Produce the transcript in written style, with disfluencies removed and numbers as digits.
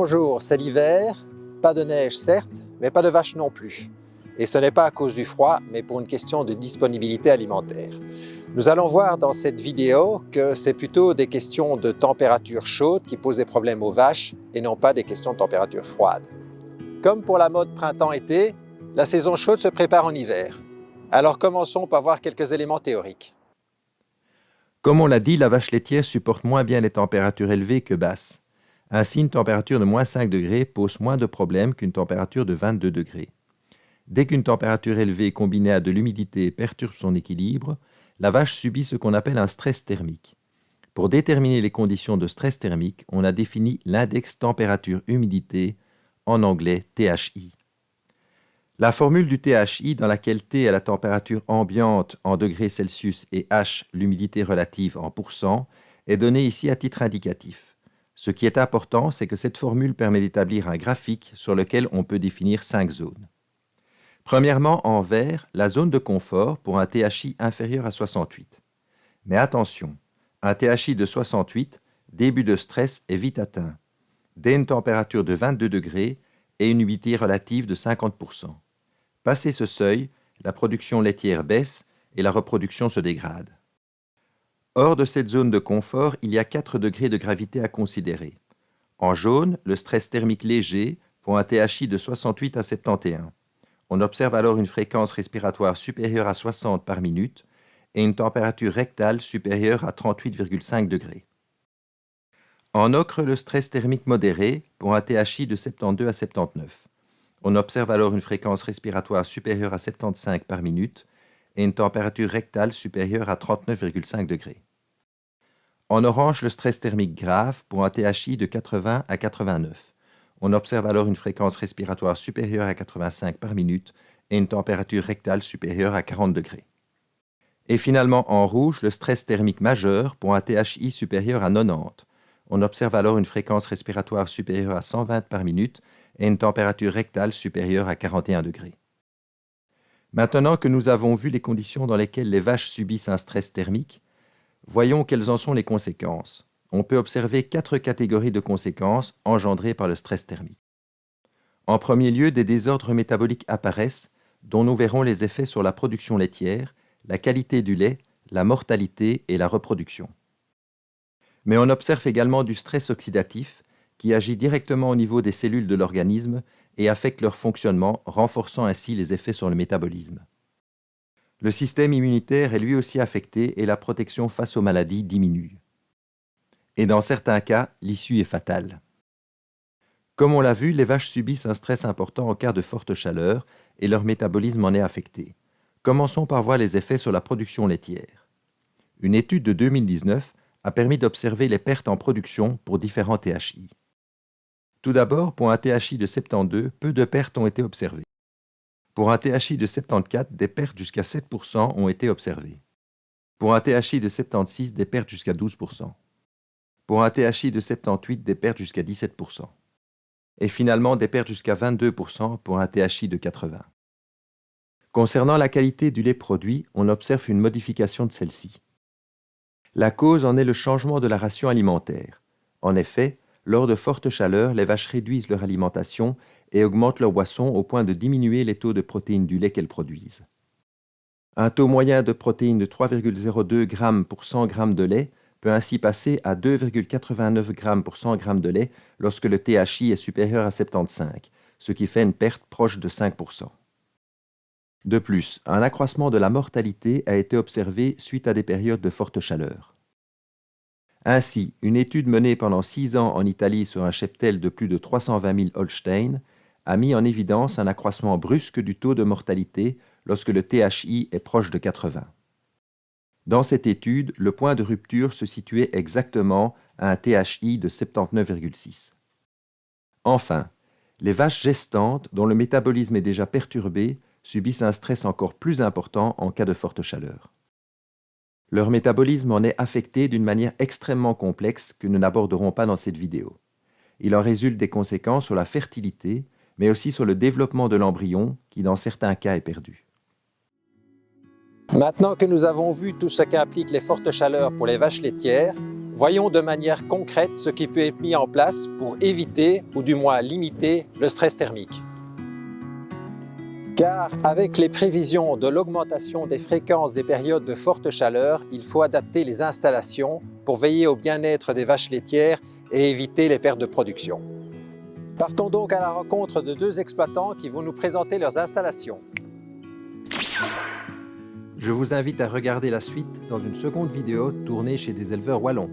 Bonjour, c'est l'hiver, pas de neige certes, mais pas de vaches non plus. Et ce n'est pas à cause du froid, mais pour une question de disponibilité alimentaire. Nous allons voir dans cette vidéo que c'est plutôt des questions de température chaude qui posent des problèmes aux vaches et non pas des questions de température froide. Comme pour la mode printemps-été, la saison chaude se prépare en hiver. Alors commençons par voir quelques éléments théoriques. Comme on l'a dit, la vache laitière supporte moins bien les températures élevées que basses. Ainsi, une température de moins 5 degrés pose moins de problèmes qu'une température de 22 degrés. Dès qu'une température élevée combinée à de l'humidité perturbe son équilibre, la vache subit ce qu'on appelle un stress thermique. Pour déterminer les conditions de stress thermique, on a défini l'index température-humidité, en anglais THI. La formule du THI, dans laquelle T est la température ambiante en degrés Celsius et H l'humidité relative en pourcent, est donnée ici à titre indicatif. Ce qui est important, c'est que cette formule permet d'établir un graphique sur lequel on peut définir 5 zones. Premièrement, en vert, la zone de confort pour un THI inférieur à 68. Mais attention, un THI de 68, début de stress est vite atteint, dès une température de 22 degrés et une humidité relative de 50%. Passé ce seuil, la production laitière baisse et la reproduction se dégrade. Hors de cette zone de confort, il y a 4 degrés de gravité à considérer. En jaune, le stress thermique léger pour un THI de 68 à 71. On observe alors une fréquence respiratoire supérieure à 60 par minute et une température rectale supérieure à 38,5 degrés. En ocre, le stress thermique modéré pour un THI de 72 à 79. On observe alors une fréquence respiratoire supérieure à 75 par minute et une température rectale supérieure à 39,5 degrés. En orange, le stress thermique grave pour un THI de 80 à 89. On observe alors une fréquence respiratoire supérieure à 85 par minute et une température rectale supérieure à 40 degrés. Et finalement, en rouge, le stress thermique majeur pour un THI supérieur à 90. On observe alors une fréquence respiratoire supérieure à 120 par minute et une température rectale supérieure à 41 degrés. Maintenant que nous avons vu les conditions dans lesquelles les vaches subissent un stress thermique, voyons quelles en sont les conséquences. On peut observer 4 catégories de conséquences engendrées par le stress thermique. En premier lieu, des désordres métaboliques apparaissent, dont nous verrons les effets sur la production laitière, la qualité du lait, la mortalité et la reproduction. Mais on observe également du stress oxydatif, qui agit directement au niveau des cellules de l'organisme et affecte leur fonctionnement, renforçant ainsi les effets sur le métabolisme. Le système immunitaire est lui aussi affecté et la protection face aux maladies diminue. Et dans certains cas, l'issue est fatale. Comme on l'a vu, les vaches subissent un stress important en cas de forte chaleur et leur métabolisme en est affecté. Commençons par voir les effets sur la production laitière. Une étude de 2019 a permis d'observer les pertes en production pour différents THI. Tout d'abord, pour un THI de 72, peu de pertes ont été observées. Pour un THI de 74, des pertes jusqu'à 7% ont été observées. Pour un THI de 76, des pertes jusqu'à 12%. Pour un THI de 78, des pertes jusqu'à 17%. Et finalement, des pertes jusqu'à 22% pour un THI de 80. Concernant la qualité du lait produit, on observe une modification de celle-ci. La cause en est le changement de la ration alimentaire. En effet, lors de fortes chaleurs, les vaches réduisent leur alimentation et augmentent leur boisson au point de diminuer les taux de protéines du lait qu'elles produisent. Un taux moyen de protéines de 3,02 g pour 100 g de lait peut ainsi passer à 2,89 g pour 100 g de lait lorsque le THI est supérieur à 75, ce qui fait une perte proche de 5%. De plus, un accroissement de la mortalité a été observé suite à des périodes de forte chaleur. Ainsi, une étude menée pendant 6 ans en Italie sur un cheptel de plus de 320 000 Holstein a mis en évidence un accroissement brusque du taux de mortalité lorsque le THI est proche de 80. Dans cette étude, le point de rupture se situait exactement à un THI de 79,6. Enfin, les vaches gestantes, dont le métabolisme est déjà perturbé, subissent un stress encore plus important en cas de forte chaleur. Leur métabolisme en est affecté d'une manière extrêmement complexe que nous n'aborderons pas dans cette vidéo. Il en résulte des conséquences sur la fertilité, mais aussi sur le développement de l'embryon, qui dans certains cas est perdu. Maintenant que nous avons vu tout ce qu'impliquent les fortes chaleurs pour les vaches laitières, Voyons de manière concrète ce qui peut être mis en place pour éviter, ou du moins limiter, le stress thermique. Car avec les prévisions de l'augmentation des fréquences des périodes de forte chaleur, il faut adapter les installations pour veiller au bien-être des vaches laitières et éviter les pertes de production. Partons donc à la rencontre de deux exploitants qui vont nous présenter leurs installations. Je vous invite à regarder la suite dans une seconde vidéo tournée chez des éleveurs wallons.